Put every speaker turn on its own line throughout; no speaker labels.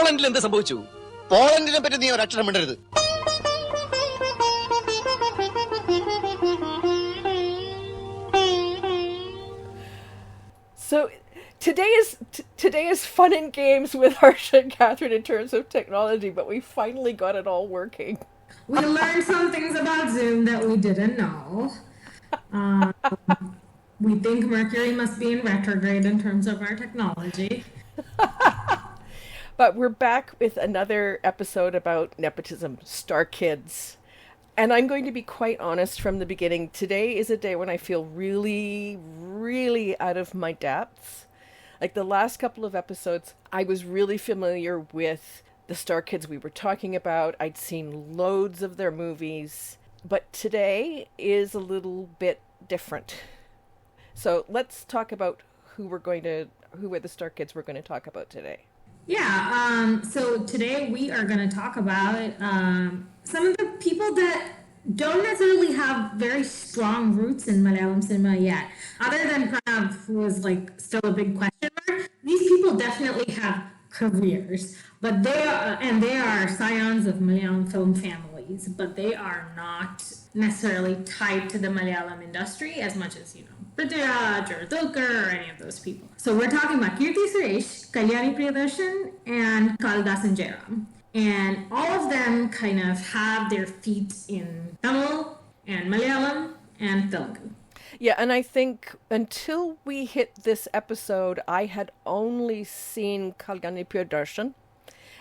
പോളണ്ടിൽ എന്ത് സംഭവിച്ചു? പോളണ്ടിനെ പറ്റി നീ ഒരു അക്ഷരം മിണ്ടരുത്.
So today is fun and games with Harsha and Catherine in terms of technology, but we finally got it all working.
We learned some things about Zoom that we didn't know. We think Mercury must be in retrograde in terms of our technology.
But we're back with another episode about nepotism, Star Kids. And I'm going to be quite honest from the beginning. Today is a day when I feel really, really out of my depths. Like the last couple of episodes, I was really familiar with the Star Kids we were talking about. I'd seen loads of their movies. But today is a little bit different. So let's talk about who are the Star Kids we're going to talk about today.
Yeah, so today we are going to talk about some of the people that don't necessarily have very strong roots in Malayalam cinema yet. Other than Pranav, who is like still a big question mark, these people definitely have careers. But they are scions of Malayalam film families, but they are not necessarily tied to the Malayalam industry as much as, Prithviraj or Dulquer or any of those people. So we're talking about Keerthy, Suresh, Jayaram, Priyadarshan, and Kalidas and Jayaram. And all of them kind of have their feet in Tamil and Malayalam and Telugu.
Yeah, and I think until we hit this episode, I had only seen Jayaram and Priyadarshan.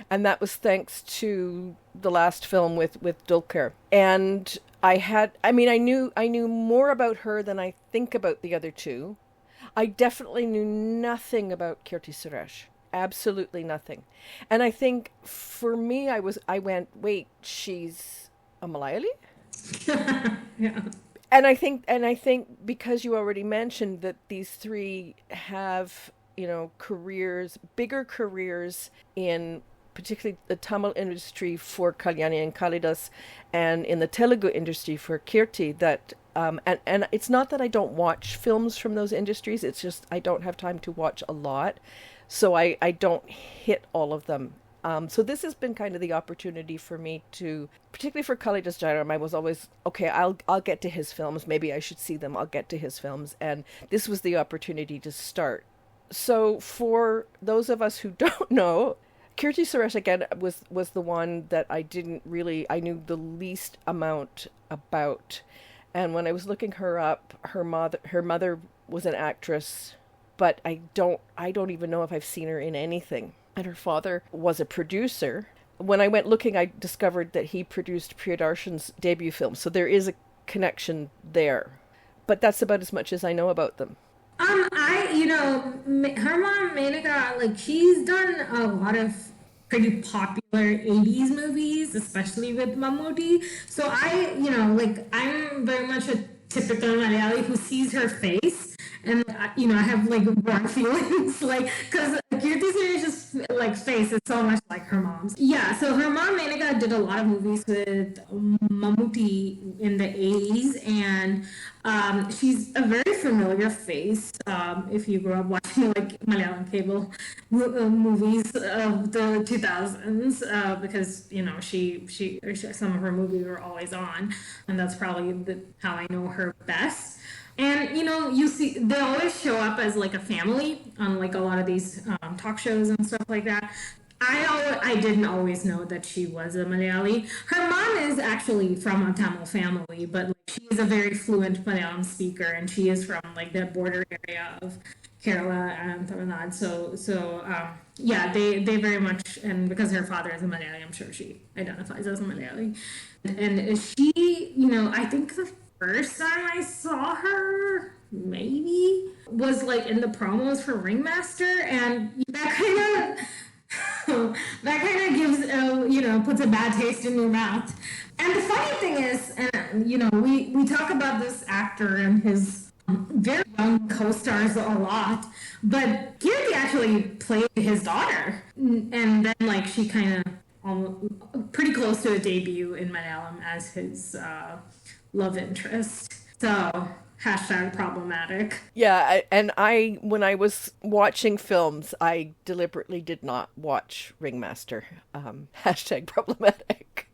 And that was thanks to the last film with Dulquer. And I knew more about her than I think about the other two. I definitely knew nothing about Keerthy Suresh. Absolutely nothing. And I think for me, I went, wait, she's a Malayali?
Yeah.
And I think because you already mentioned that these three have, careers, bigger careers in particularly the Tamil industry for Kalyani and Kalidas, and in the Telugu industry for Keerthy, that and it's not that I don't watch films from those industries, it's just I don't have time to watch a lot, so I don't hit all of them. So this has been kind of the opportunity for me to, particularly for Kalidas Jayaram, I was always, okay, I'll get to his films, maybe I should see them, I'll get to his films, and this was the opportunity to start. So for those of us who don't know, Keerthy Suresh, again, was the one that I knew the least amount about. And when I was looking her up, her mother was an actress, but I don't even know if I've seen her in anything. And her father was a producer. When I went looking, I discovered that he produced Priyadarshan's debut film. So there is a connection there. But that's about as much as I know about them.
Her mom, Menaka, she's done a lot of pretty popular 80s movies, especially with Mammootty. So I'm very much a typical Malayali who sees her face. And, I have, warm feelings, because Keerthy Suresh's, face is so much like her mom's. Yeah, so her mom, Menaka, did a lot of movies with Mammootty in the 80s, and she's a very familiar face if you grew up watching, Malayalam cable movies of the 2000s, because, some of her movies were always on, and that's probably how I know her best. And, you see, they always show up as, a family on, a lot of these talk shows and stuff like that. I didn't always know that she was a Malayali. Her mom is actually from a Tamil family, but she is a very fluent Malayalam speaker, and she is from the border area of Kerala and Tamil Nadu. So they very much, and because her father is a Malayali, I'm sure she identifies as a Malayali. And she, I think the first time I saw her, maybe, was in the promos for Ringmaster, and that kind of gives puts a bad taste in your mouth. And the funny thing is, we talk about this actor and his very young co-stars a lot, but Keerthy actually played his daughter, and then she kind of pretty close to a debut in Malayalam as his love interest. So Hashtag problematic.
Yeah, and when I was watching films, I deliberately did not watch Ringmaster. Hashtag problematic.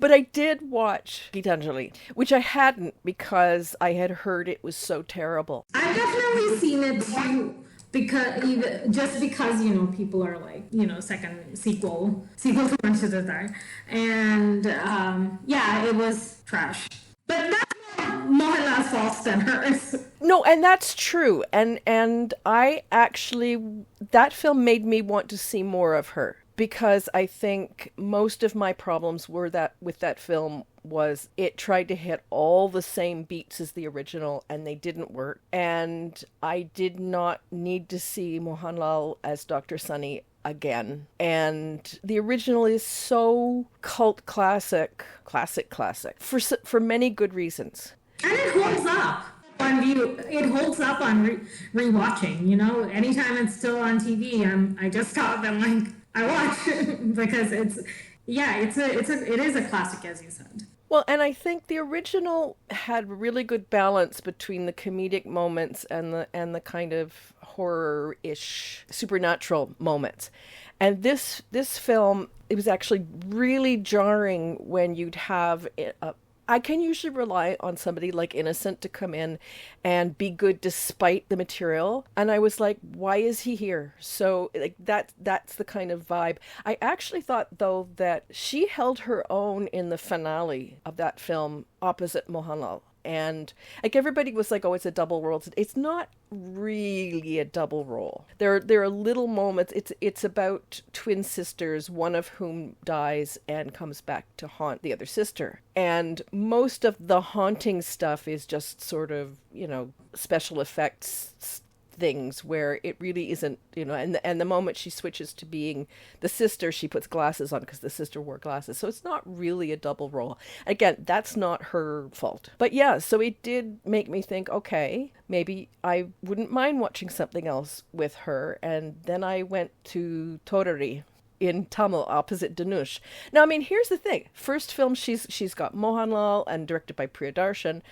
But I did watch Gitanjali, which I hadn't because I had heard it was so terrible.
I've definitely seen it too. Because people are like second sequel to Once to Desire, and yeah, it was trash. But that's more Mohanlal's fault than hers.
No, and that's true. And I actually, that film made me want to see more of her, because I think most of my problems were that with that film was it tried to hit all the same beats as the original and they didn't work. And I did not need to see Mohanlal as Dr. Sunny again. And the original is so cult classic for many good reasons.
And it holds up on view. It holds up on rewatching. Anytime it's still on TV, I just stop and I watch because it is a classic, as you said.
Well, and I think the original had really good balance between the comedic moments and the kind of horror-ish supernatural moments. And this film, it was actually really jarring when you'd have I can usually rely on somebody like Innocent to come in and be good despite the material. And I was like, why is he here? So like that's the kind of vibe. I actually thought, though, that she held her own in the finale of that film opposite Mohanlal. And like everybody was like, oh, it's a double role. It's not really a double role. There are little moments. It's about twin sisters, one of whom dies and comes back to haunt the other sister. And most of the haunting stuff is just sort of, special effects things where it really isn't, and the moment she switches to being the sister, she puts glasses on because the sister wore glasses. So it's not really a double role. Again, that's not her fault. But yeah, so it did make me think, okay, maybe I wouldn't mind watching something else with her. And then I went to Torari in Tamil opposite Dhanush. Now, I mean, here's the thing. First film, she's got Mohanlal and directed by Priyadarshan.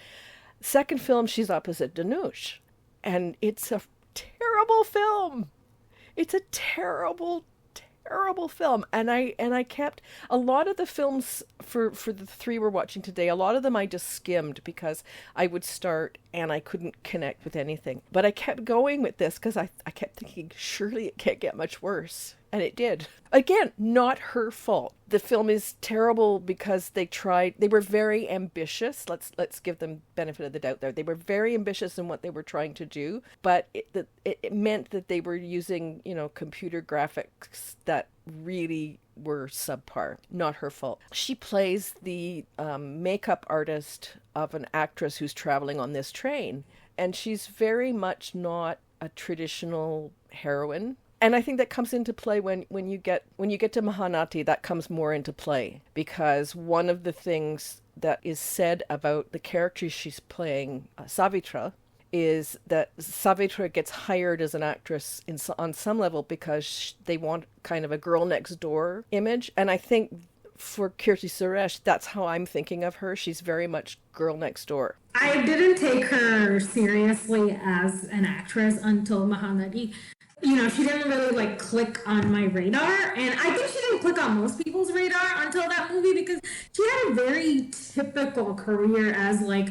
Second film, she's opposite Dhanush. And it's a terrible film. It's a terrible film. And I kept a lot of the films for the three we're watching today, a lot of them I just skimmed because I would start and I couldn't connect with anything. But I kept going with this because I kept thinking, surely it can't get much worse. And it did. Again, not her fault. The film is terrible because they were very ambitious. Let's give them benefit of the doubt there. They were very ambitious in what they were trying to do, but it meant that they were using, computer graphics that really were subpar. Not her fault. She plays the makeup artist of an actress who's traveling on this train, and she's very much not a traditional heroine. And I think that comes into play when you get to Mahanati. That comes more into play because one of the things that is said about the character she's playing, Savitra, is that Savitra gets hired as an actress on some level because they want kind of a girl next door image. And I think for Keerthy Suresh, that's how I'm thinking of her. She's very much girl next door.
I didn't take her seriously as an actress until Mahanati. She didn't really click on my radar, and I think she didn't click on most people's radar until that movie because she had a very typical career as a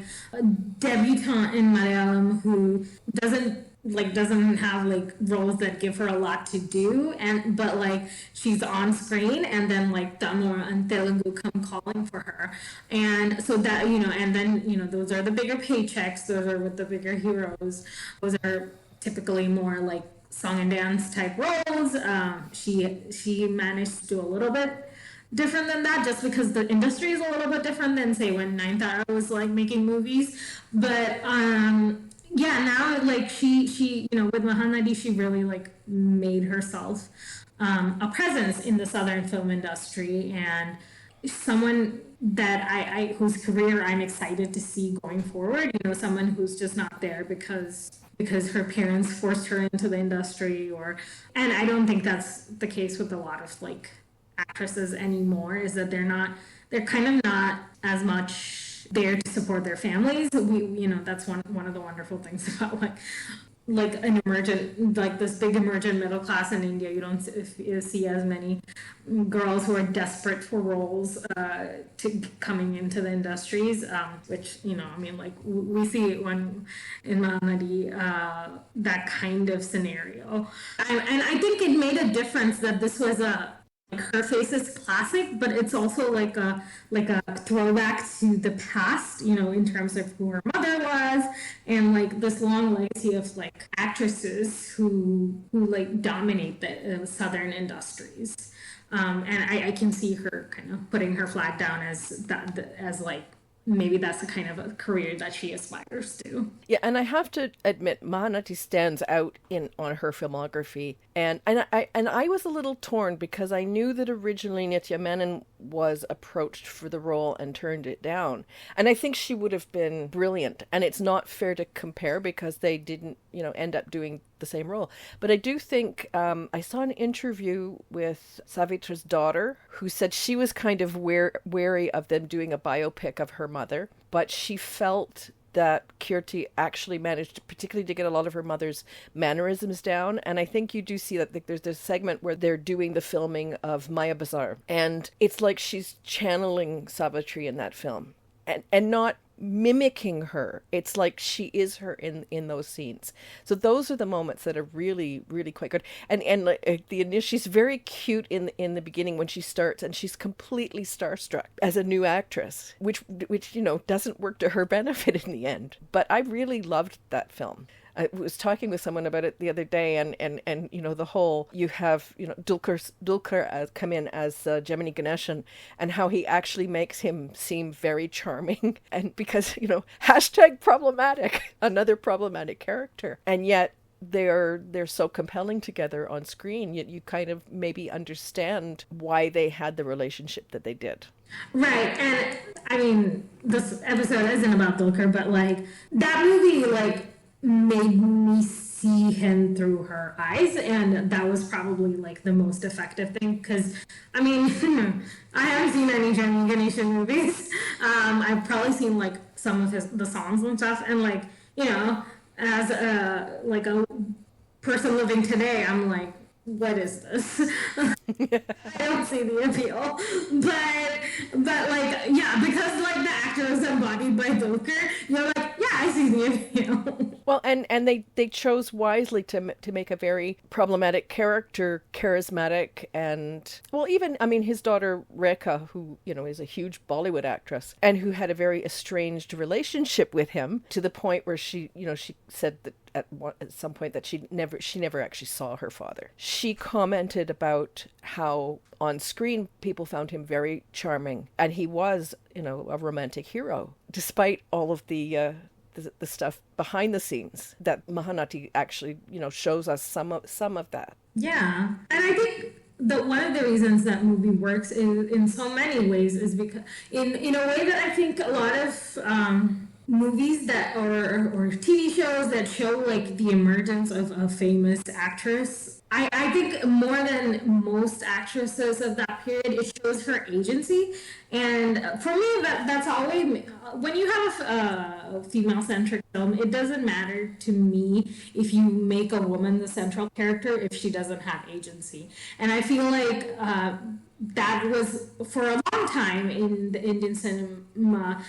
debutante in Malayalam who doesn't have roles that give her a lot to do, but she's on screen, and then Tamil and Telugu come calling for her, and so that and then those are the bigger paychecks, those are with the bigger heroes, those are typically more song and dance type roles. She managed to do a little bit different than that just because the industry is a little bit different than say when Nayanthara was making movies. But now she with Mahanadi she really made herself a presence in the Southern film industry and someone that I whose career I'm excited to see going forward. Someone who's just not there because her parents forced her into the industry and I don't think that's the case with a lot of actresses anymore, is that they're kind of not as much there to support their families. That's one of the wonderful things about like an emergent, like this big emergent middle class in India. You don't see as many girls who are desperate for roles to coming into the industries, which, like we see it when in Mahanadi, that kind of scenario. And I think it made a difference that this was like Her Face is classic, but it's also like a throwback to the past, in terms of who her mother was, and like this long legacy of like actresses who like dominate the southern industries. And I can see her kind of putting her flag down as like maybe that's the kind of a career that she aspires to.
Yeah, and I have to admit, Mahanati stands out on her filmography, and I was a little torn because I knew that originally Nitya Menon was approached for the role and turned it down, and I think she would have been brilliant. And it's not fair to compare because they didn't, end up doing the same role. But I do think I saw an interview with Savitri's daughter who said she was kind of wary of them doing a biopic of her mother, but she felt that Keerthy actually managed, particularly to get a lot of her mother's mannerisms down. And I think you do see that there's this segment where they're doing the filming of Maya Bazaar, and it's like she's channeling Savitri in that film, and not mimicking her. It's like she is her in those scenes. So those are the moments that are really, really quite good. And like she's very cute in the beginning when she starts, and she's completely starstruck as a new actress, which doesn't work to her benefit in the end. But I really loved that film. I was talking with someone about it the other day, and the whole, you have Dulquer come in as Gemini Ganeshan, and how he actually makes him seem very charming, and because #problematic, another problematic character, and yet they're so compelling together on screen. Yet you kind of maybe understand why they had the relationship that they did.
Right, and I mean, this episode isn't about Dulquer, but like that movie, like, made me see him through her eyes, and that was probably like the most effective thing, because I mean I haven't seen any Jenny Ganeshan movies. I've probably seen like some of the songs and stuff, and like, as a person living today, I'm like, what is this? I don't see the appeal, but like, yeah, because like the actor is embodied by Dulquer, you're like, yeah, I see the appeal.
Well, and they chose wisely to make a very problematic character charismatic, and well, even, I mean, his daughter Rekha, who is a huge Bollywood actress and who had a very estranged relationship with him, to the point where she said that at some point that she never actually saw her father. She commented about how on screen people found him very charming, and he was, a romantic hero, despite all of the stuff behind the scenes that Mahanati actually, shows us some of that.
Yeah, and I think one of the reasons that movie works in so many ways is because in a way that I think a lot of movies that or TV shows that show like the emergence of a famous actress, I think more than most actresses of that period, it shows her agency. And for me, that's always, when you have a female-centric film, it doesn't matter to me if you make a woman the central character if she doesn't have agency. And I feel like that was for a long time in the Indian cinema.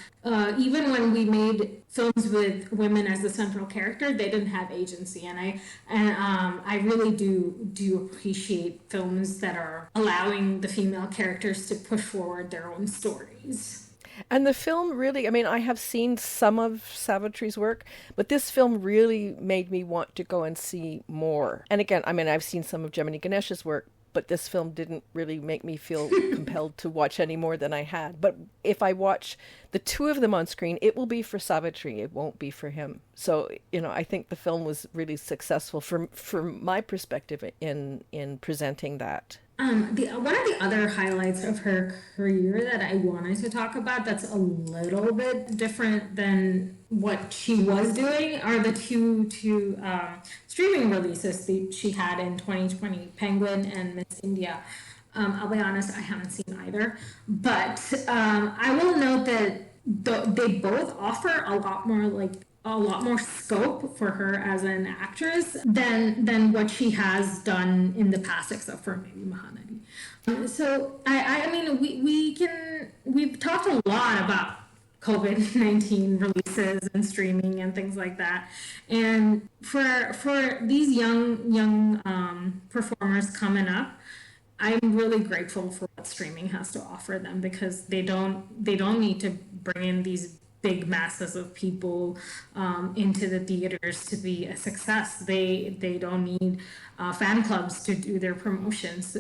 Even when we made films with women as the central character, they didn't have agency. And I really do appreciate films that are allowing the female characters to push forward their own stories.
And the film really, I mean, I have seen some of Savitri's work, but this film really made me want to go and see more. And again, I mean, I've seen some of Gemini Ganesh's work, but this film didn't really make me feel compelled to watch any more than I had. But if I watch the two of them on screen, it will be for Savitri. It won't be for him. So, I think the film was really successful from my perspective in presenting that.
One of the other highlights of her career that I wanted to talk about that's a little bit different than what she was doing are the two streaming releases that she had in 2020, Penguin and Miss India. I'll be honest, I haven't seen either. But I will note that, they both offer a lot more scope for her as an actress than what she has done in the past, except for maybe Mahanadi. So I mean, we've talked a lot about COVID-19 releases and streaming and things like that, and for these young performers coming up, I'm really grateful for what streaming has to offer them, because they don't need to bring in these big masses of people into the theaters to be a success. They don't need fan clubs to do their promotions.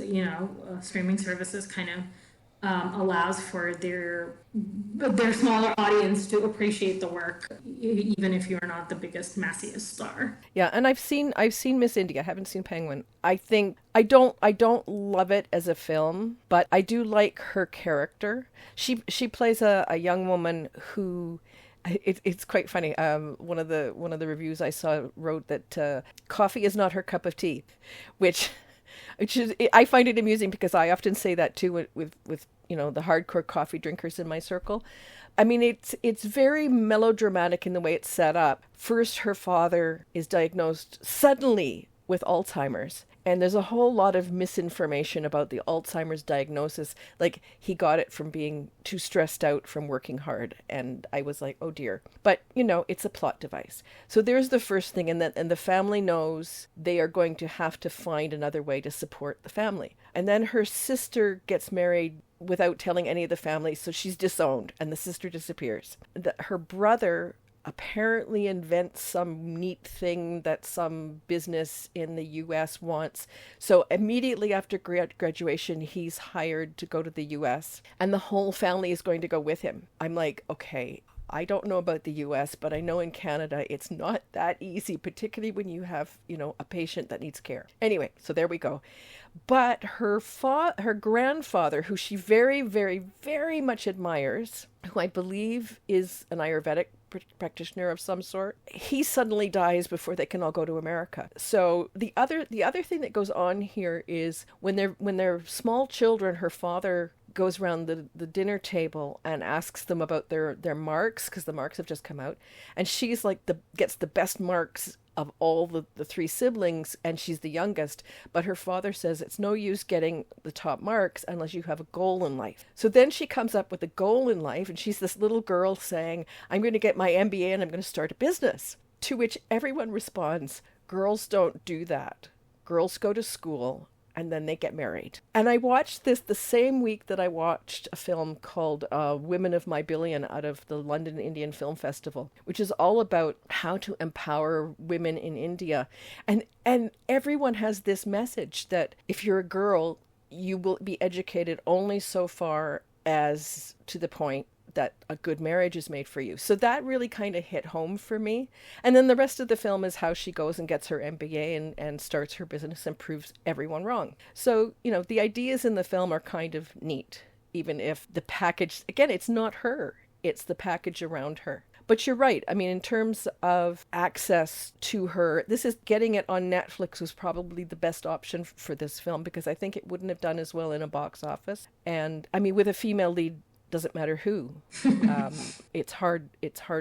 Streaming services kind of allows for their smaller audience to appreciate the work, even if you're not the biggest, massiest star.
Yeah, and I've seen Miss India. I haven't seen Penguin. I think I don't love it as a film, but I do like her character. She plays a young woman who. It's quite funny. One of the reviews I saw wrote that coffee is not her cup of tea, which is, I find it amusing because I often say that too with the hardcore coffee drinkers in my circle. I mean, it's very melodramatic in the way it's set up. First, her father is diagnosed suddenly with Alzheimer's. And there's a whole lot of misinformation about the Alzheimer's diagnosis. Like, he got it from being too stressed out from working hard. And I was like, oh dear. But, it's a plot device. So there's the first thing. And the family knows they are going to have to find another way to support the family. And then her sister gets married without telling any of the family. So she's disowned and the sister disappears. Her brother apparently invents some neat thing that some business in the US wants. So immediately after graduation, he's hired to go to the US and the whole family is going to go with him. I'm like, okay, I don't know about the US, but I know in Canada it's not that easy, particularly when you have, a patient that needs care. Anyway, so there we go. But her grandfather, who she very, very, very much admires, who I believe is an Ayurvedic practitioner of some sort, he suddenly dies before they can all go to America. So the other thing that goes on here is when they're small children, her father goes around the dinner table and asks them about their marks, because the marks have just come out, and she's like gets the best marks of all the three siblings, and she's the youngest, but her father says it's no use getting the top marks unless you have a goal in life. So then she comes up with a goal in life, and she's this little girl saying, I'm going to get my MBA and I'm going to start a business. To which everyone responds, girls don't do that. Girls go to school and then they get married. And I watched this the same week that I watched a film called Women of My Billion out of the London Indian Film Festival, which is all about how to empower women in India. And everyone has this message that if you're a girl, you will be educated only so far as to the point that a good marriage is made for you. So that really kind of hit home for me. And then the rest of the film is how she goes and gets her MBA and starts her business and proves everyone wrong. So, the ideas in the film are kind of neat, even if the package, again, it's not her, it's the package around her. But you're right. I mean, in terms of access to her, getting it on Netflix was probably the best option for this film, because I think it wouldn't have done as well in a box office. And I mean, with a female lead, doesn't matter who. It's hard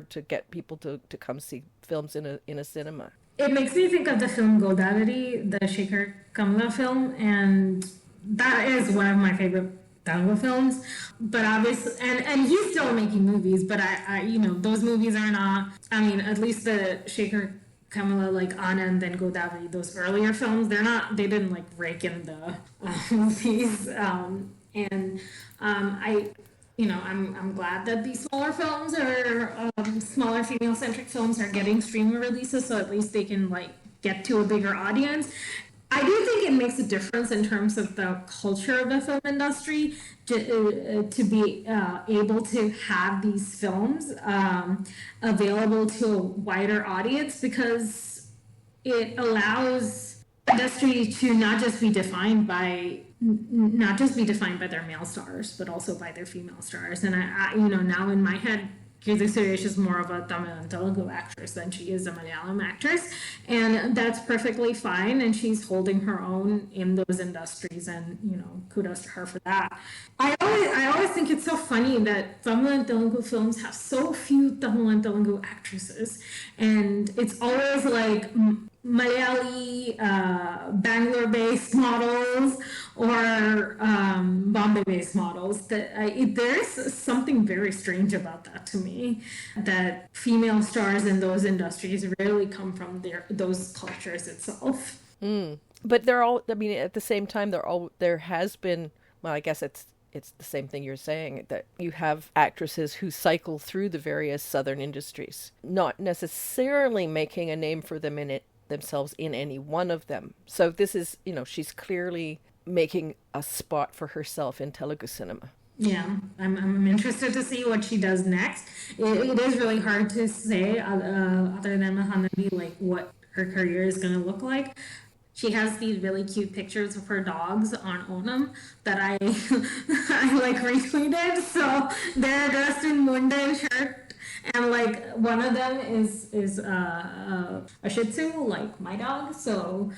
to get people to come see films in a cinema.
It makes me think of the film Godavari, the Shekhar Kamla film, and that is one of my favorite Telugu films. But obviously, and he's still making movies, but I those movies are not, at least the Shekhar Kamala, like Anand and Godavari, those earlier films, they didn't like rake in the movies. I'm glad that these smaller films or smaller female-centric films are getting streaming releases, so at least they can like get to a bigger audience. I do think it makes a difference in terms of the culture of the film industry to be able to have these films available to a wider audience, because it allows the industry to not just be defined by their male stars, but also by their female stars. And I now in my head, Keerthy Suresh is more of a Tamil and Telugu actress than she is a Malayalam actress, and that's perfectly fine. And she's holding her own in those industries, and kudos to her for that. I always think it's so funny that Tamil and Telugu films have so few Tamil and Telugu actresses, and it's always like Malayali, Bangalore-based models or Bombay-based models. There's something very strange about that to me, that female stars in those industries rarely come from those cultures itself.
But they're all, I mean, at the same time, there has been, well, I guess it's the same thing you're saying, that you have actresses who cycle through the various southern industries, not necessarily making a name for themselves in any one of them. So this is, she's clearly making a spot for herself in Telugu cinema.
Yeah, I'm interested to see what she does next. It is really hard to say, other than Mahanadi, like what her career is going to look like. She has these really cute pictures of her dogs on Onam that I like retweeted. So they're dressed in Munda shirt, and like one of them is a Shih Tzu, like my dog. So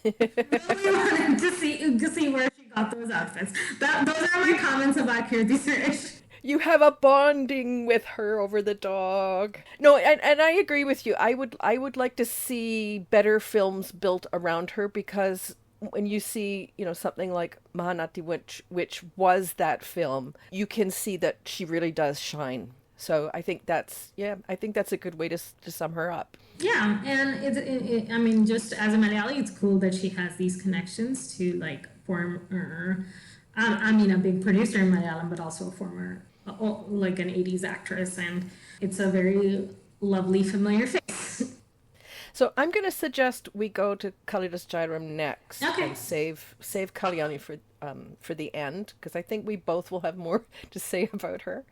really wanted to see where she got those outfits. Those are my comments about Keerthy Suresh.
You have a bonding with her over the dog. No, and I agree with you. I would like to see better films built around her, because when you see, something like Mahanati, which was that film, you can see that she really does shine. So I think that's a good way to sum her up.
Yeah, and I mean, just as a Malayali, it's cool that she has these connections to like former, a big producer in Malayalam, but also a former, like an 80s actress, and it's a very lovely, familiar face.
So I'm going to suggest we go to Kalidas Jayaram next, and save Kalyani for the end, because I think we both will have more to say about her.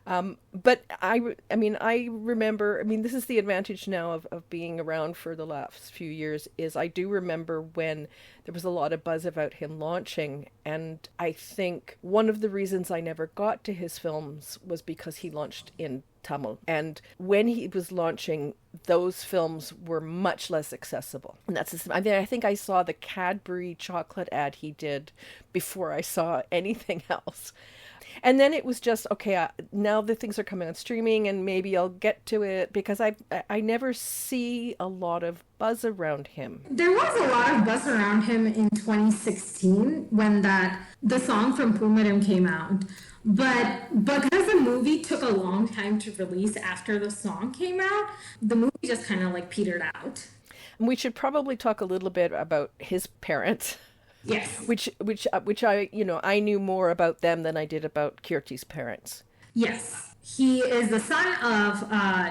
But I remember, this is the advantage now of being around for the last few years, is I do remember when there was a lot of buzz about him launching, and I think one of the reasons I never got to his films was because he launched in Tamil. And when he was launching, those films were much less accessible. And I think I saw the Cadbury chocolate ad he did before I saw anything else. And then it was just, okay, now the things are coming on streaming and maybe I'll get to it, because I never see a lot of buzz around him.
There was a lot of buzz around him in 2016 when the song from Pumaram came out. But because the movie took a long time to release after the song came out, the movie just kind of like petered out.
And we should probably talk a little bit about his parents.
Yes.
Which I knew more about them than I did about Keerthy's parents.
Yes. He is the son of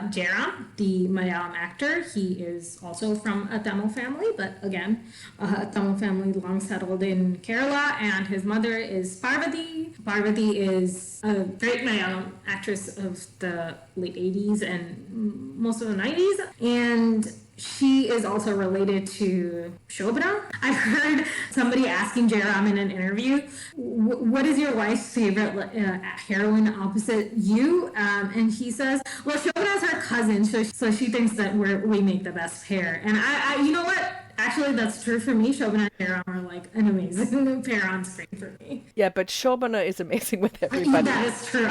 Jayaram, the Malayalam actor. He is also from a Tamil family, but again, a Tamil family long settled in Kerala, and his mother is Parvathy. Parvathy is a great Malayalam actress of the late 80s and most of the 90s, and she is also related to Shobana. I've heard somebody asking Jayaram in an interview, what is your wife's favorite heroine opposite you? And he says, well, Shobana's her cousin, so she thinks that we make the best pair. And I you know what? Actually, that's true for me. Shobana and Jayaram are like an amazing pair on screen for me.
Yeah, but Shobana is amazing with everybody.
That is true.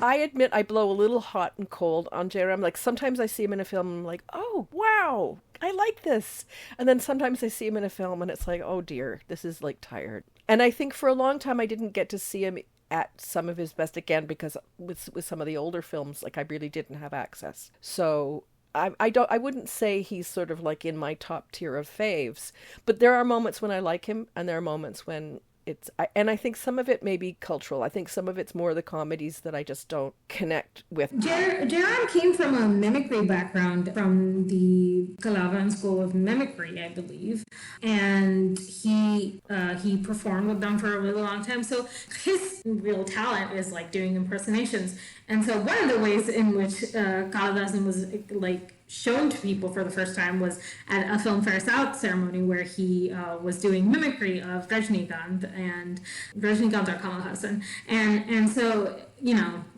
I admit I blow a little hot and cold on Jayaram. Like, sometimes I see him in a film and I'm like, oh, wow, I like this. And then sometimes I see him in a film and it's like, oh dear, this is like tired. And I think for a long time I didn't get to see him at some of his best again, because with some of the older films, like, I really didn't have access. So I wouldn't say he's sort of like in my top tier of faves, but there are moments when I like him and there are moments when and I think some of it may be cultural. I think some of it's more the comedies that I just don't connect with.
Jayaram came from a mimicry background from the Kalavan School of Mimicry, I believe, and he performed with them for a really long time. So his real talent is like doing impersonations. And so one of the ways in which Kalidas was like shown to people for the first time was at a Film Fair South ceremony where he was doing mimicry of Rajnikant or Kamal Hassan. And so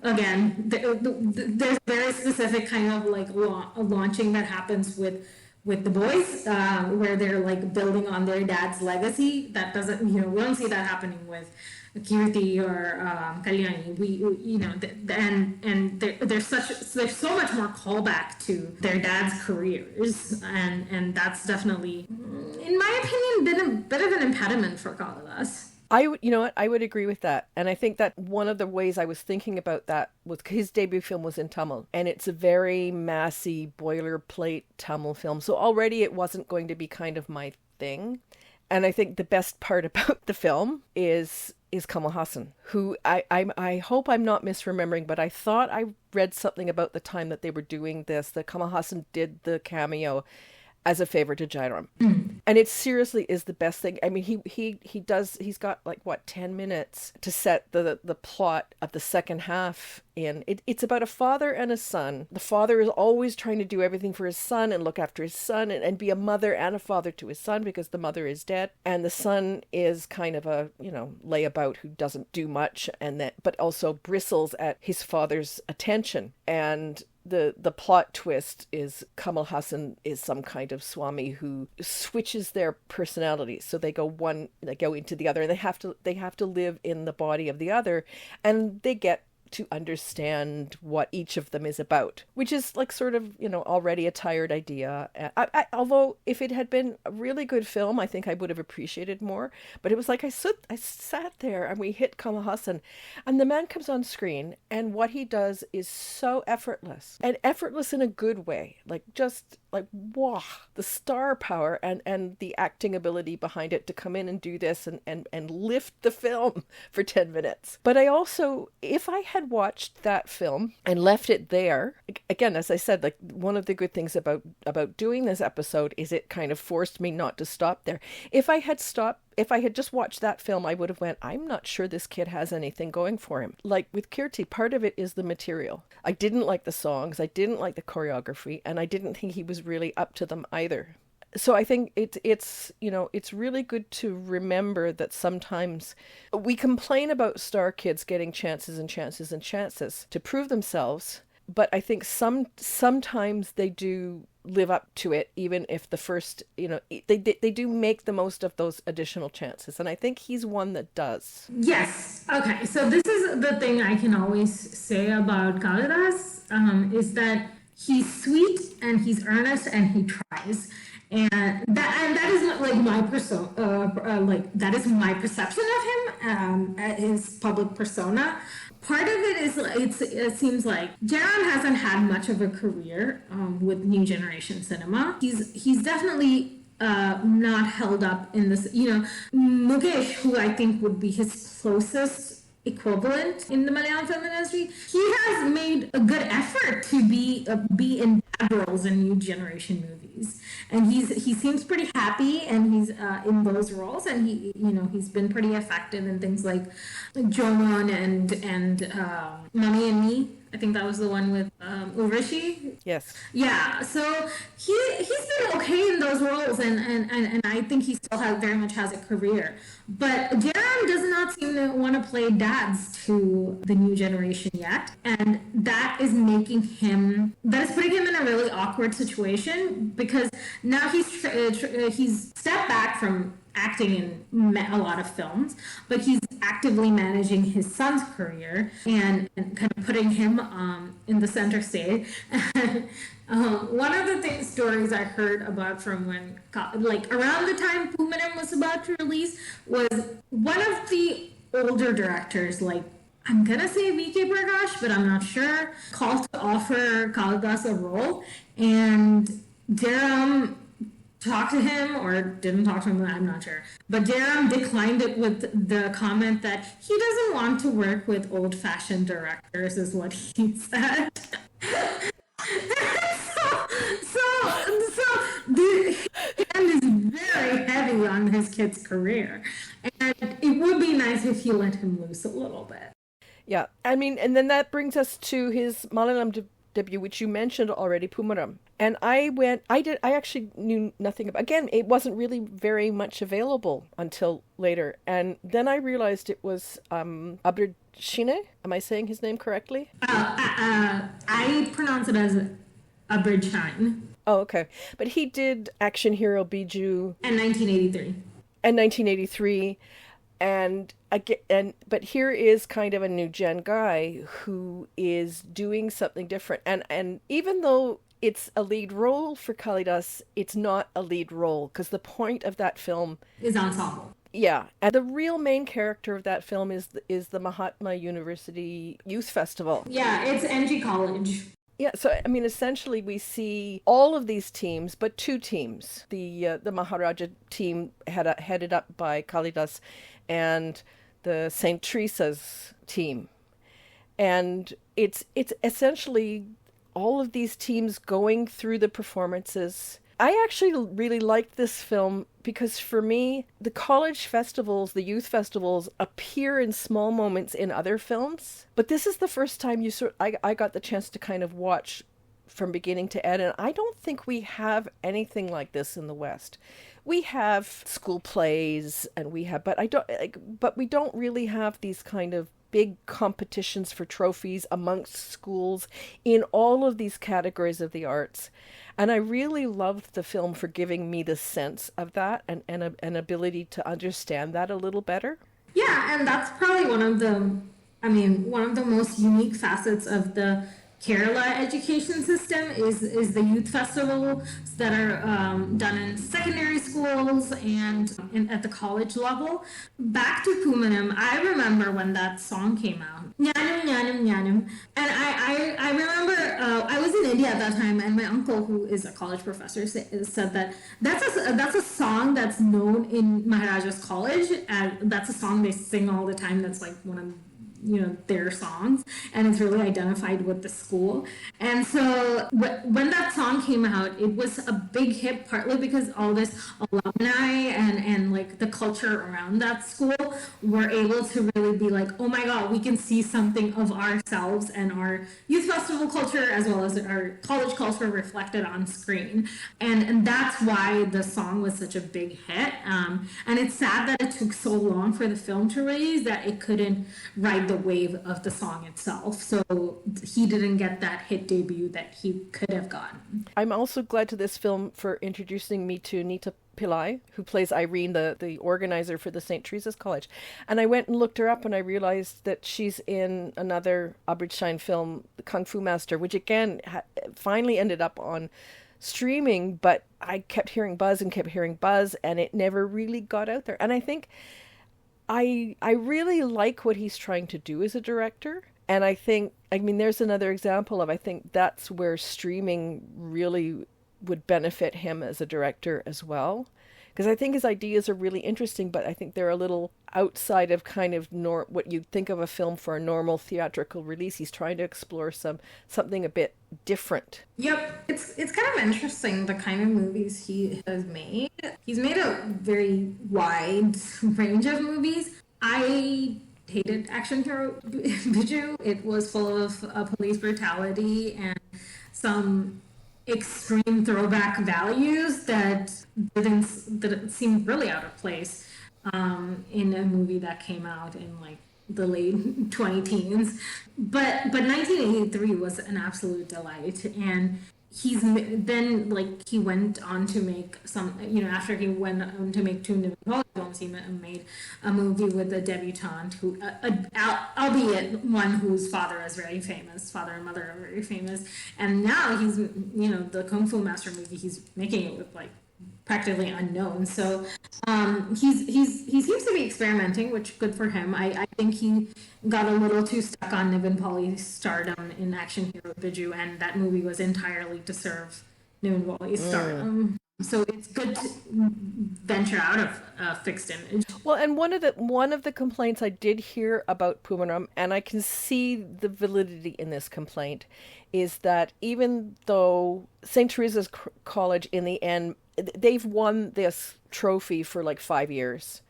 again, there's very specific kind of like launching that happens with the boys, where they're like building on their dad's legacy. That doesn't, we don't see that happening with Keerthy or Kalyani. There's so much more callback to their dad's careers, and that's definitely, in my opinion, been a bit of an impediment for Kalidas.
I would agree with that. And I think that one of the ways I was thinking about that was his debut film was in Tamil, and it's a very massy boilerplate Tamil film. So already it wasn't going to be kind of my thing. And I think the best part about the film is Kamal Hassan, who I hope I'm not misremembering, but I thought I read something about the time that they were doing this, that Kamal Hassan did the cameo as a favor to Jayaram. And it seriously is the best thing. I mean, he's got like, 10 minutes to set the plot of the second half in. It's about a father and a son. The father is always trying to do everything for his son and look after his son and be a mother and a father to his son because the mother is dead. And the son is kind of a, layabout who doesn't do much but also bristles at his father's attention. And the plot twist is Kamal Hassan is some kind of Swami who switches their personalities. So they go into the other, and they have to live in the body of the other, and they get to understand what each of them is about, which is like sort of, already a tired idea. Although if it had been a really good film, I think I would have appreciated more. But it was like I sat there and we hit Kamal Hassan, and the man comes on screen, and what he does is so effortless, and effortless in a good way. Like just like, wow, the star power and the acting ability behind it to come in and do this and lift the film for 10 minutes. But I also, if I had watched that film and left it there, again, as I said, like one of the good things about doing this episode is it kind of forced me not to stop there. If I had just watched that film, I would have went, I'm not sure this kid has anything going for him. Like with Keerthy, part of it is the material. I didn't like the songs, I didn't like the choreography, and I didn't think he was really up to them either. So I think it's really good to remember that sometimes we complain about star kids getting chances and chances and chances to prove themselves, but I think sometimes they do live up to it, even if the first, they do make the most of those additional chances. And I think he's one that does.
Yes. Okay. So this is the thing I can always say about Kalidas, is that he's sweet and he's earnest and he tries. And that is not like my that is my perception of him, his public persona. Part of it is it seems like Jayaram hasn't had much of a career with new generation cinema. He's definitely not held up in this. Mukesh, who I think would be his closest equivalent in the Malayalam film industry, he has made a good effort to be in bad roles in new generation movies, and he seems pretty happy, and he's in those roles, and he's been pretty effective in things like Jomon and Mummy and Me. I think that was the one with Urvashi.
Yes.
Yeah. So he's been okay in those roles, and I think he still very much has a career. But Jayaram does not seem to want to play dads to the new generation yet, and that is putting him in a really awkward situation, because now he's stepped back from acting in a lot of films, but he's actively managing his son's career and kind of putting him in the center stage. One of the stories I heard about from when, around the time Pumaram was about to release, was one of the older directors, I'm gonna say VK Prakash, but I'm not sure, called to offer Kalidas a role, and Jayaram talked to him, or didn't talk to him, I'm not sure. But Jayaram declined it with the comment that he doesn't want to work with old-fashioned directors, is what he said. so the hand is very heavy on his kid's career, and it would be nice if he let him loose a little bit.
Yeah, I mean, and then that brings us to his Malayalam debut, which you mentioned already, Pumaram. And I actually knew nothing about, again, it wasn't really very much available until later. And then I realized it was Abridgine. Am I saying his name correctly?
I pronounce it as Abridgine.
Oh, okay. But he did Action Hero Biju.
And 1983.
And 1983. But here is kind of a new gen guy who is doing something different. And even though it's a lead role for Kalidas, it's not a lead role, because the point of that film
is ensemble.
Yeah, and the real main character of that film is the Mahatma University Youth Festival.
Yeah, it's NG College.
Yeah, so I mean, essentially, we see all of these teams, but two teams: the Maharaja team headed up by Kalidas, and the Saint Teresa's team, and it's essentially all of these teams going through the performances. I actually really liked this film because for me, the college festivals, the youth festivals appear in small moments in other films. But this is the first time I got the chance to kind of watch from beginning to end. And I don't think we have anything like this in the West. We have school plays and but we don't really have these kind of big competitions for trophies amongst schools in all of these categories of the arts. And I really loved the film for giving me the sense of that and an ability to understand that a little better.
Yeah, and that's probably one of the most unique facets of the Kerala education system is the youth festivals that are done in secondary schools and at the college level. Back to Pumanam, I remember when that song came out, Nyanam Nyanam Nyanam, and I remember I was in India at that time, and my uncle, who is a college professor, said that that's a song that's known in Maharaja's college, and that's a song they sing all the time. That's like one of their songs, and it's really identified with the school. And so when that song came out, it was a big hit, partly because all this alumni and like the culture around that school were able to really be like, oh my god, we can see something of ourselves and our youth festival culture as well as our college culture reflected on screen. And that's why the song was such a big hit. And it's sad that it took so long for the film to release that it couldn't ride the wave of the song itself. So he didn't get that hit debut that he could have gotten.
I'm also glad to this film for introducing me to Nita Pillai, who plays Irene, the organizer for the St. Teresa's College. And I went and looked her up and I realized that she's in another Abridgine film, The Kung Fu Master, which again finally ended up on streaming, but I kept hearing buzz and it never really got out there. And I think I really like what he's trying to do as a director. And I mean, there's another example of, I think that's where streaming really would benefit him as a director as well. Because I think his ideas are really interesting, but I think they're a little outside of kind of what you'd think of a film for a normal theatrical release. He's trying to explore something a bit different.
Yep. It's kind of interesting, the kind of movies he has made. He's made a very wide range of movies. I hated Action Hero Biju. It was full of police brutality and some extreme throwback values that didn't seem really out of place in a movie that came out in like the late 20 teens. But 1983 was an absolute delight, and he went on to make some, after he went on to make two Nepali films, he made a movie with a debutante who, albeit one whose father and mother are very famous, and now he's, the Kung Fu Master movie, he's making it with like practically unknown. So he seems to be experimenting, which good for him. I think he got a little too stuck on Niven Pauly's stardom in Action Hero Biju, and that movie was entirely to serve Niven Pauly's stardom. So it's good to venture out of fixed image.
Well, and one of the complaints I did hear about Pumaram, and I can see the validity in this complaint, is that even though St. Teresa's College in the end, they've won this trophy for like 5 years,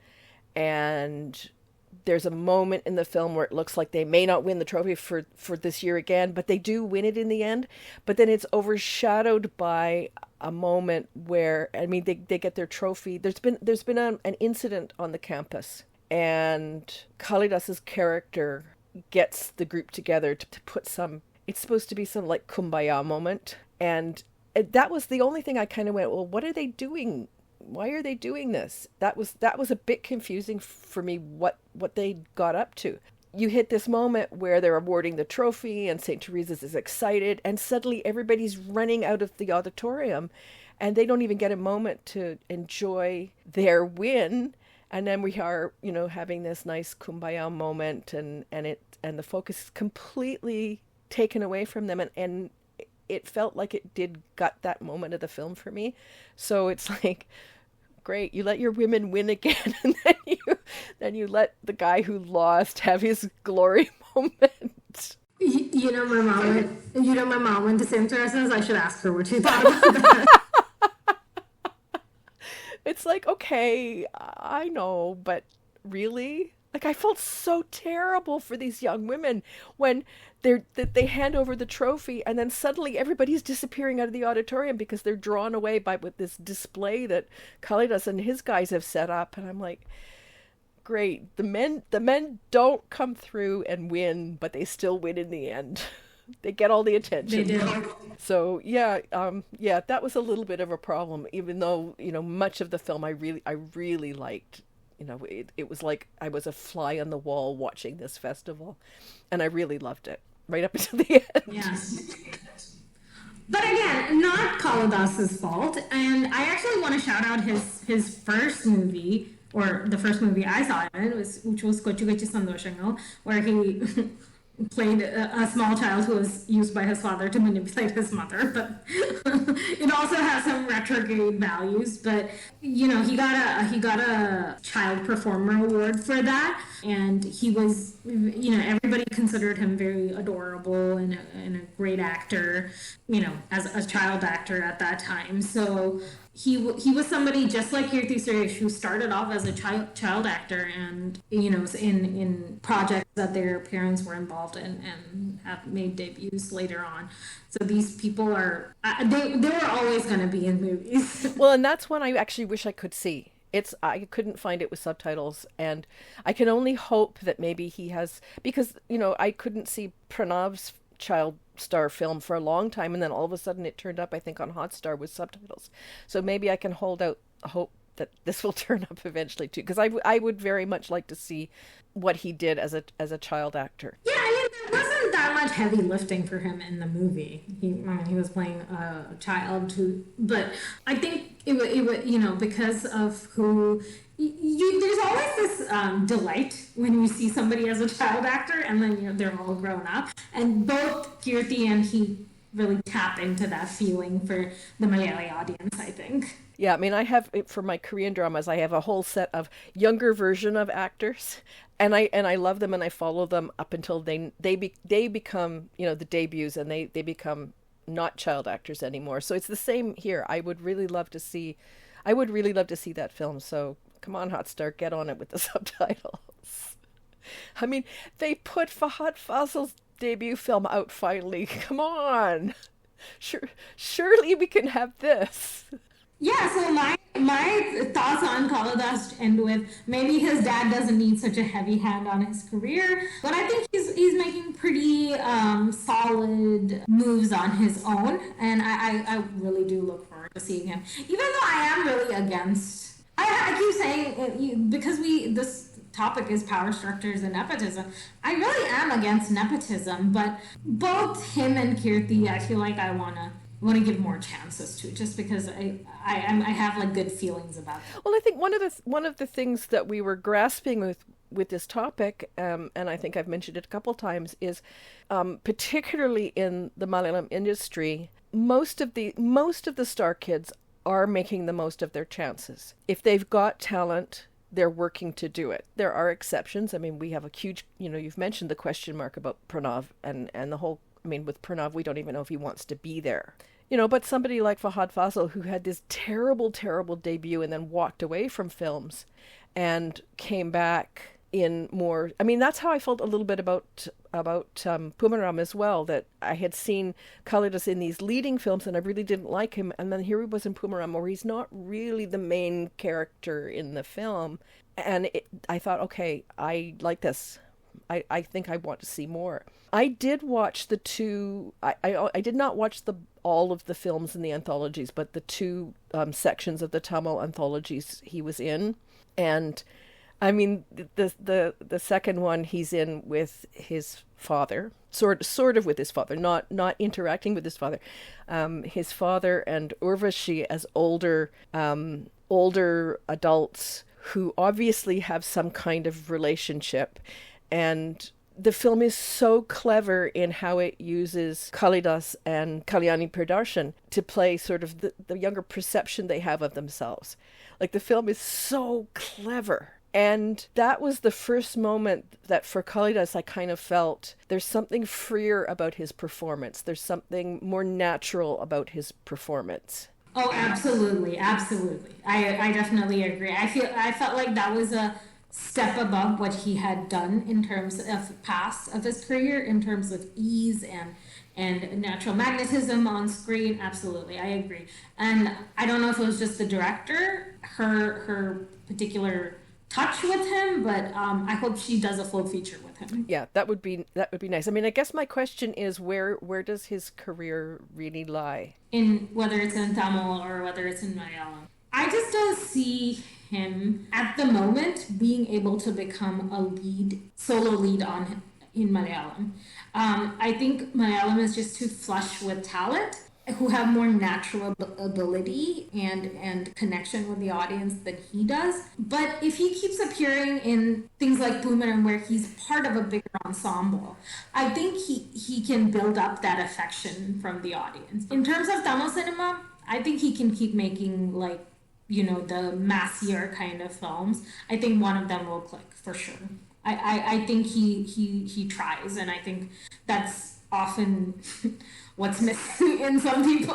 there's a moment in the film where it looks like they may not win the trophy for this year again, but they do win it in the end. But then it's overshadowed by a moment where, I mean, they get their trophy. There's been an incident on the campus, and Kalidas's character gets the group together to put some, it's supposed to be some like kumbaya moment. And that was the only thing I kind of went, well, what are they doing? Why are they doing this? That was a bit confusing for me, what they got up to. You hit this moment where they're awarding the trophy and St. Teresa's is excited, and suddenly everybody's running out of the auditorium and they don't even get a moment to enjoy their win. And then we are, having this nice kumbaya moment, and the focus is completely taken away from them, and it felt like it did gut that moment of the film for me. So it's like, great, you let your women win again, and then you let the guy who lost have his glory moment.
My mom went to St. Teresa's. I should ask her what she thought about that.
It's like, okay, I know, but really? Like, I felt so terrible for these young women when they hand over the trophy, and then suddenly everybody's disappearing out of the auditorium because they're drawn away with this display that Kalidas and his guys have set up. And I'm like, great, the men don't come through and win, but they still win in the end. They get all the attention.
They do.
So that was a little bit of a problem, even though, much of the film I really liked. It was like I was a fly on the wall watching this festival, and I really loved it right up until the end.
Yes. But again, not Kalidas's fault. And I actually want to shout out his first movie, or the first movie I saw him in, which was Kochu Kochu Sandoshangal, where he played a small child who was used by his father to manipulate his mother. But it also has some retrograde values. But he got a child performer award for that, and he was, everybody considered him very adorable and a great actor, as a child actor at that time. So he was somebody just like Keerthy Suresh, who started off as a child actor, and in projects that their parents were involved in and have made debuts later on. So these people are they were always going to be in movies.
Well, and that's one I actually wish I could see. I couldn't find it with subtitles, and I can only hope that maybe he has, because I couldn't see Pranav's child star film for a long time, and then all of a sudden it turned up, I think, on Hotstar with subtitles. So maybe I can hold out hope that this will turn up eventually too, because I would very much like to see what he did as a child actor.
Yeah, there wasn't that much heavy lifting for him in the movie. He was playing a child but I think it would, because of who. There's always this delight when you see somebody as a child actor, and then they're all grown up. And both Keerthy and he really tap into that feeling for the Malayali audience, I think.
Yeah, I mean, I have, for my Korean dramas, I have a whole set of younger version of actors, and I love them, and I follow them up until they become, the debuts, and they become not child actors anymore. So it's the same here. I would really love to see that film. So come on, Hotstar, get on it with the subtitles. I mean, they put Fahad Fazl's debut film out finally. Come on. Surely we can have this.
Yeah, so my thoughts on Kalidas end with, maybe his dad doesn't need such a heavy hand on his career, but I think he's making pretty solid moves on his own, and I really do look forward to seeing him. Even though I am really against, I keep saying, because this topic is power structures and nepotism, I really am against nepotism, but both him and Keerthy, I feel like I want to give more chances to, just because I have like good feelings about it.
Well, I think one of the things that we were grasping with this topic, and I think I've mentioned it a couple times, is particularly in the Malayalam industry, most of the star kids are making the most of their chances. If they've got talent, they're working to do it. There are exceptions. I mean, we have a huge, you've mentioned the question mark about Pranav and the whole, with Pranav, we don't even know if he wants to be there. But somebody like Fahad Fazl, who had this terrible, terrible debut and then walked away from films and came back, in more. I mean, that's how I felt a little bit about Pumaram as well. That I had seen Kalidas in these leading films, and I really didn't like him. And then here he was in Pumaram, where he's not really the main character in the film. And I thought, okay, I like this. I think I want to see more. I did watch the two. I did not watch all of the films in the anthologies, but the two sections of the Tamil anthologies he was in, and I mean the second one he's in with his father, sort of with his father, not interacting with his father, his father and Urvashi as older adults who obviously have some kind of relationship. And the film is so clever in how it uses Kalidas and Jayaram and Parvathy to play sort of the younger perception they have of themselves. Like, the film is so clever. And that was the first moment that for Kalidas I kind of felt there's something freer about his performance. There's something more natural about his performance.
Oh, absolutely. Absolutely. I definitely agree. I felt like that was a step above what he had done in terms of past of his career, in terms of ease and natural magnetism on screen. Absolutely, I agree. And I don't know if it was just the director, her particular touch with him, but I hope she does a full feature with him.
Yeah, that would be nice. I mean, I guess my question is where does his career really lie?
In whether it's in Tamil or whether it's in Malayalam. I just don't see him at the moment being able to become a solo lead in Malayalam. I think Malayalam is just too flush with talent who have more natural ability and connection with the audience than he does. But if he keeps appearing in things like Boomerang, where he's part of a bigger ensemble, I think he can build up that affection from the audience. In terms of Tamil cinema, I think he can keep making, like, the massier kind of films. I think one of them will click for sure. I think he tries, and I think that's often what's missing in some people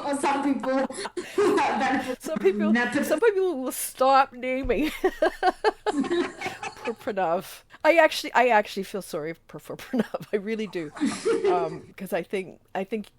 who have benefits.
Some people will stop naming. Poor Pranav. I actually feel sorry for Pranav. I really do, because I think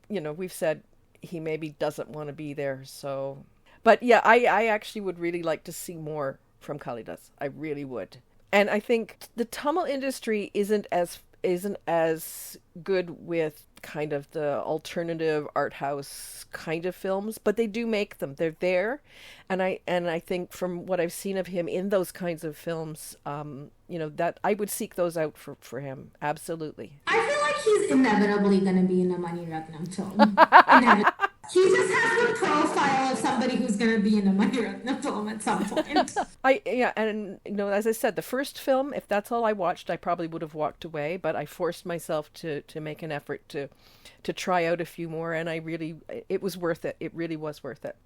we've said he maybe doesn't want to be there. So, but yeah, I actually would really like to see more from Kalidas. I really would. And I think the Tamil industry isn't as good with kind of the alternative art house kind of films, but they do make them. They're there, and I think from what I've seen of him in those kinds of films, that I would seek those out for him. Absolutely.
I feel like he's inevitably going to be in a Mani Ratnam film. He just has the profile of somebody who's going to be in a Mani Ratnam film at some point.
As I said, the first film, if that's all I watched, I probably would have walked away, but I forced myself to make an effort to try out a few more, and it was worth it. It really was worth it.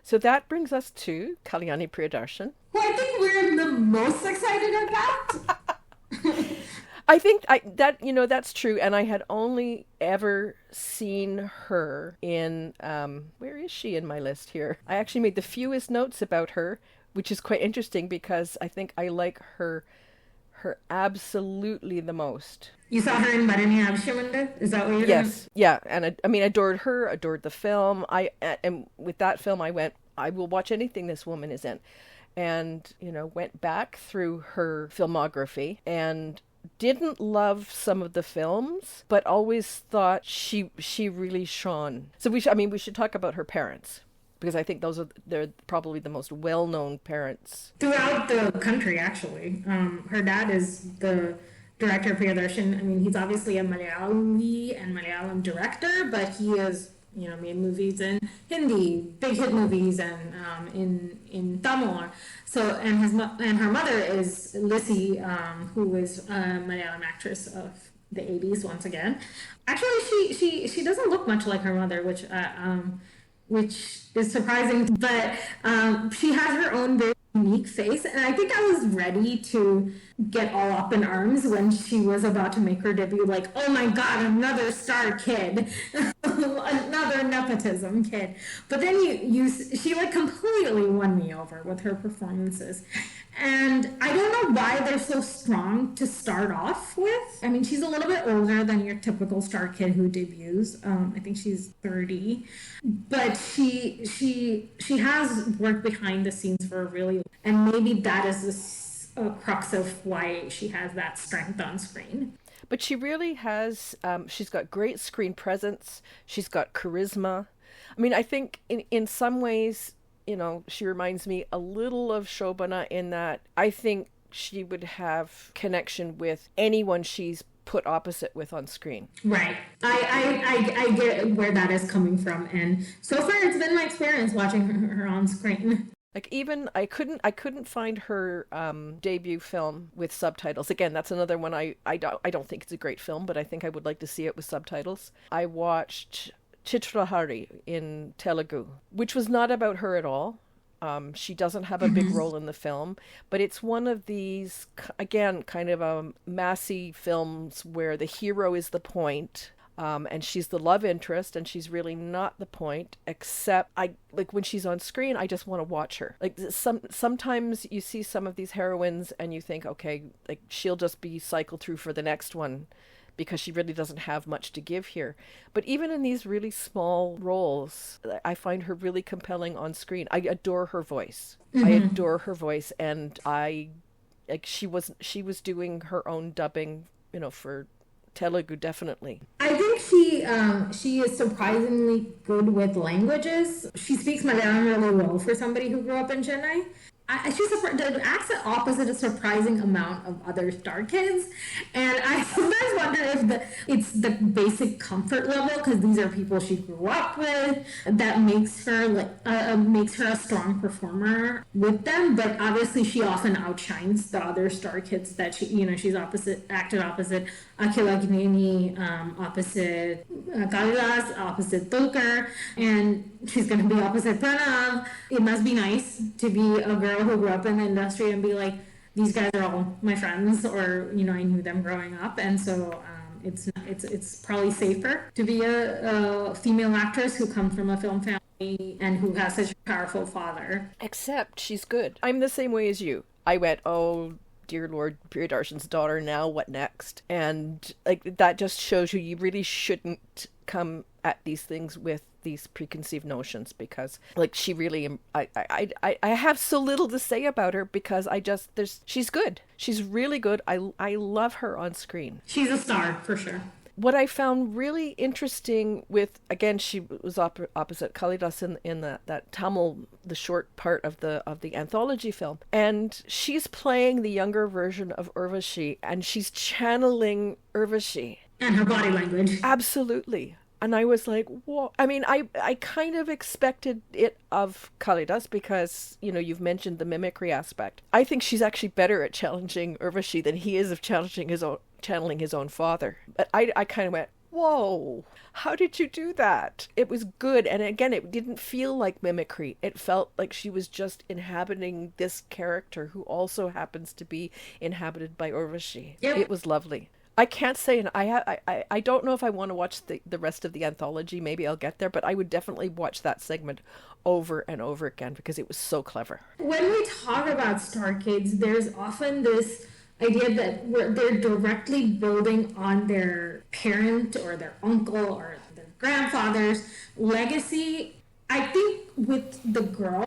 So that brings us to Kalyani Priyadarshan,
who I think we're the most excited about.
I think that's true, and I had only ever seen her in where is she in my list here? I actually made the fewest notes about her, which is quite interesting because I think I like her absolutely the most.
You saw her in Bharani Avashamanda? Is that what you're
Yes, yeah, and I adored her, adored the film. And with that film, I went, I will watch anything this woman is in, and went back through her filmography and didn't love some of the films, but always thought she really shone. So we should talk about her parents, because I think they're probably the most well-known parents
throughout the country. Actually, her dad is the director of Priyadarshan. I mean, he's obviously a Malayali and Malayalam director, but he has made movies in Hindi, big hit movies, and in Tamil. So, and her mother is Lissy, who is a Malayalam actress of the 80s once again. Actually, she doesn't look much like her mother, which is surprising, but she has her own very unique face, and I think I was ready to get all up in arms when she was about to make her debut, like, oh my god, another star kid, another nepotism kid. But then she like completely won me over with her performances, and I don't don't know why they're so strong to start off with. I mean, she's a little bit older than your typical star kid who debuts. I think she's 30, but she has worked behind the scenes for a really, and maybe that is the crux of why she has that strength on screen.
But she really has, she's got great screen presence. She's got charisma. I mean, I think in some ways, you know, she reminds me a little of Shobana in that I think she would have connection with anyone she's put opposite with on screen.
Right. I get where that is coming from. And so far, it's been my experience watching her on screen.
Like even I couldn't find her debut film with subtitles. Again, that's another one I don't think it's a great film, but I think I would like to see it with subtitles. I watched Chitrahari in Telugu, which was not about her at all. She doesn't have a big role in the film, but it's one of these, again, kind of massy films where the hero is the point. And she's the love interest, and she's really not the point, except when she's on screen, I just want to watch her. Like sometimes you see some of these heroines and you think, okay, like she'll just be cycled through for the next one because she really doesn't have much to give here. But even in these really small roles, I find her really compelling on screen. I adore her voice. I adore her voice, and she was doing her own dubbing, you know, for Telugu, definitely.
I think she is surprisingly good with languages. She speaks Malayalam really well for somebody who grew up in Chennai. She's acts the opposite a surprising amount of other star kids, and I sometimes wonder if it's the basic comfort level, because these are people she grew up with, that makes her a strong performer with them. But obviously, she often outshines the other star kids that she's acted opposite Kalyani, opposite Kalidas, opposite Tulkar, and she's going to be opposite Pranav. It must be nice to be a girl who grew up in the industry and be like, these guys are all my friends, or I knew them growing up, and so it's probably safer to be a female actress who comes from a film family and who has such a powerful father.
Except she's good. I'm the same way as you. I went, oh dear Lord, Priyadarshan's daughter, now what next? And like that just shows you really shouldn't come at these things with these preconceived notions, because like she really, I have so little to say about her, because she's good. She's really good. I love her on screen.
She's a star for sure.
What I found really interesting with, again, she was opposite Kalidas in that Tamil, the short part of the anthology film, and she's playing the younger version of Urvashi, and she's channeling Urvashi.
And her body language.
Absolutely. And I was like, whoa. I mean, I kind of expected it of Kalidas because, you've mentioned the mimicry aspect. I think she's actually better at challenging Urvashi than he is of channeling his own father. But I kind of went, whoa, how did you do that? It was good. And again, it didn't feel like mimicry. It felt like she was just inhabiting this character who also happens to be inhabited by Urvashi. Yep. It was lovely. I can't say, and I don't know if I want to watch the rest of the anthology. Maybe I'll get there, but I would definitely watch that segment over and over again because it was so clever.
When we talk about star kids, there's often this idea that they're directly building on their parent or their uncle or their grandfather's legacy. I think with the girls,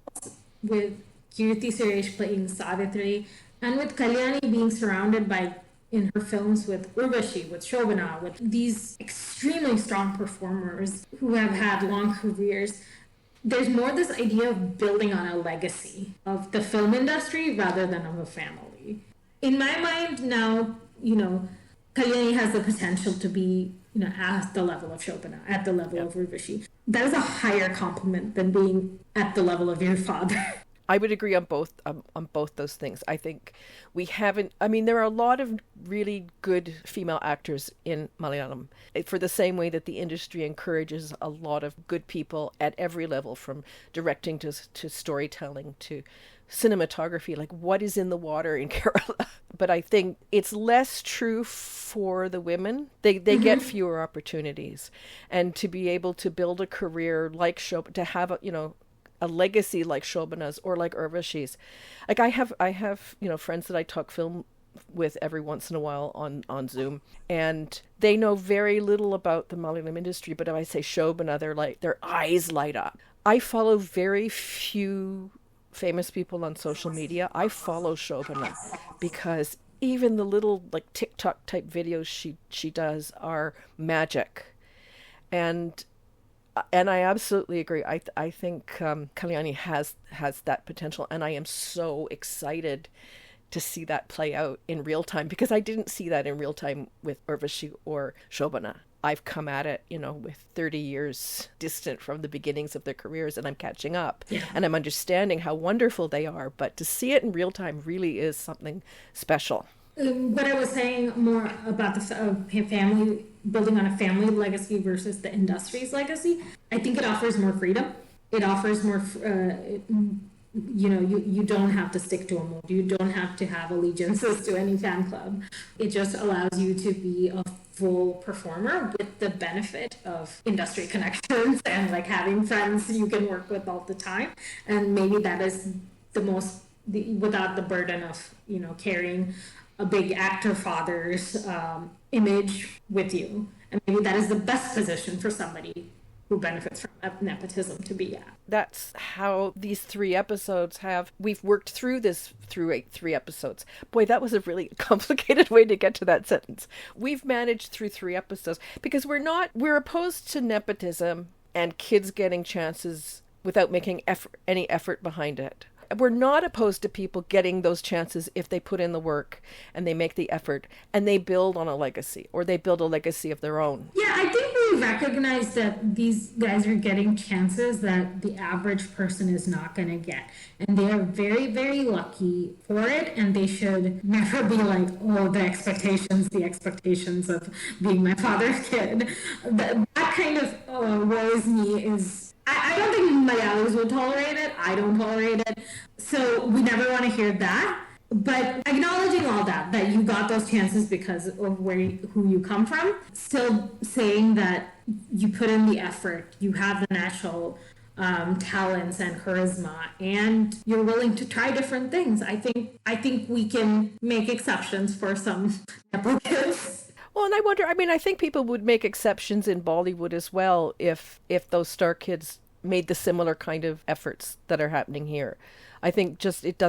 with Keerthy Suresh playing Savitri, and with Kalyani being surrounded by, in her films, with Urvashi, with Shobana, with these extremely strong performers who have had long careers, there's more this idea of building on a legacy of the film industry rather than of a family. In my mind now, Kalyani has the potential to be, at the level of Shobana, at the level of Urvashi. That is a higher compliment than being at the level of your father.
I would agree on both those things. I think we haven't. I mean, there are a lot of really good female actors in Malayalam, for the same way that the industry encourages a lot of good people at every level, from directing to storytelling to cinematography. Like, what is in the water in Kerala? But I think it's less true for the women. They get fewer opportunities, and to be able to build a career like Shobana, to have a legacy like Shobana's or like Urvashi's. Like I have, friends that I talk film with every once in a while on Zoom, and they know very little about the Malayalam industry, but if I say Shobana, their eyes light up. I follow very few famous people on social media. I follow Shobana because even the little like TikTok type videos she does are magic. And I absolutely agree. I think Kalyani has that potential, and I am so excited to see that play out in real time, because I didn't see that in real time with Urvashi or Shobana. I've come at it, with 30 years distant from the beginnings of their careers, and I'm catching up. Yeah. And I'm understanding how wonderful they are. But to see it in real time really is something special.
What I was saying more about the family, building on a family legacy versus the industry's legacy, I think it offers more freedom. It offers more, you don't have to stick to a mold. You don't have to have allegiances to any fan club. It just allows you to be a full performer with the benefit of industry connections and like having friends you can work with all the time. And maybe that is without the burden of, carrying a big actor father's image with you. And maybe that is the best position for somebody who benefits from nepotism to be at.
That's how these 3 episodes we've worked through this through 3 episodes. Boy, that was a really complicated way to get to that sentence. We've managed through 3 episodes because we're opposed to nepotism and kids getting chances without making any effort behind it. We're not opposed to people getting those chances if they put in the work and they make the effort and they build on a legacy, or they build a legacy of their own.
Yeah, I think we recognize that these guys are getting chances that the average person is not going to get. And they are very, very lucky for it. And they should never be like, oh, the expectations of being my father's kid. That kind of worries me I don't think Malayalis will tolerate it. I don't tolerate it. So we never want to hear that. But acknowledging all that you got those chances because of who you come from, still saying that you put in the effort, you have the natural talents and charisma, and you're willing to try different things. I think we can make exceptions for some Nepo kids.
Well, and I wonder, I think people would make exceptions in Bollywood as well if those star kids made the similar kind of efforts that are happening here. I think just it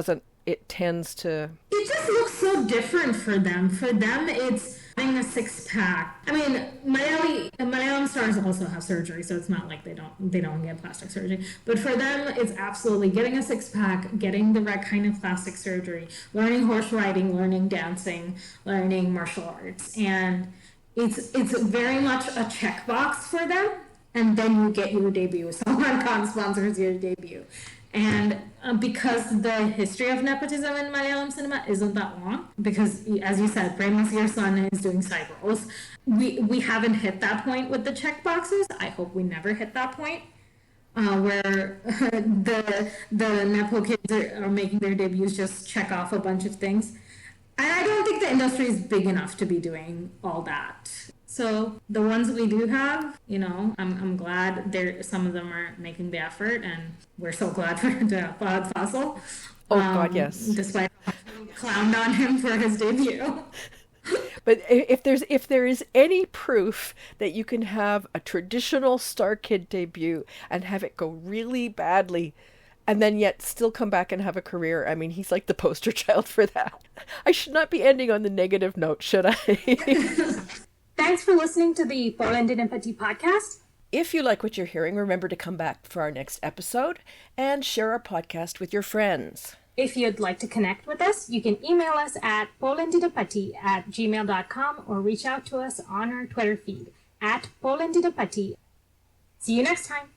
tends to...
It just looks so different for them. For them, it's having a 6-pack. I mean, Malayalam stars also have surgery, so it's not like they don't get plastic surgery. But for them, it's absolutely getting a 6-pack, getting the right kind of plastic surgery, learning horse riding, learning dancing, learning martial arts. And it's very much a checkbox for them. And then you get your debut. Someone sponsors your debut. And because the history of nepotism in Malayalam cinema isn't that long, because as you said, Prem Nasir's son is doing side roles, we haven't hit that point with the check boxes. I hope we never hit that point where the Nepo kids are making their debuts, just check off a bunch of things. And I don't think the industry is big enough to be doing all that. So the ones we do have, I'm glad some of them are making the effort, and we're so glad to have Fahad Faisal.
Oh God, yes.
Despite clowned on him for his debut.
But if there is any proof that you can have a traditional star kid debut and have it go really badly, and then yet still come back and have a career, he's like the poster child for that. I should not be ending on the negative note, should I?
Thanks for listening to the Paul and Nepati podcast.
If you like what you're hearing, remember to come back for our next episode and share our podcast with your friends.
If you'd like to connect with us, you can email us at polandinapati@gmail.com or reach out to us on our Twitter feed @polandinapati. See you next time.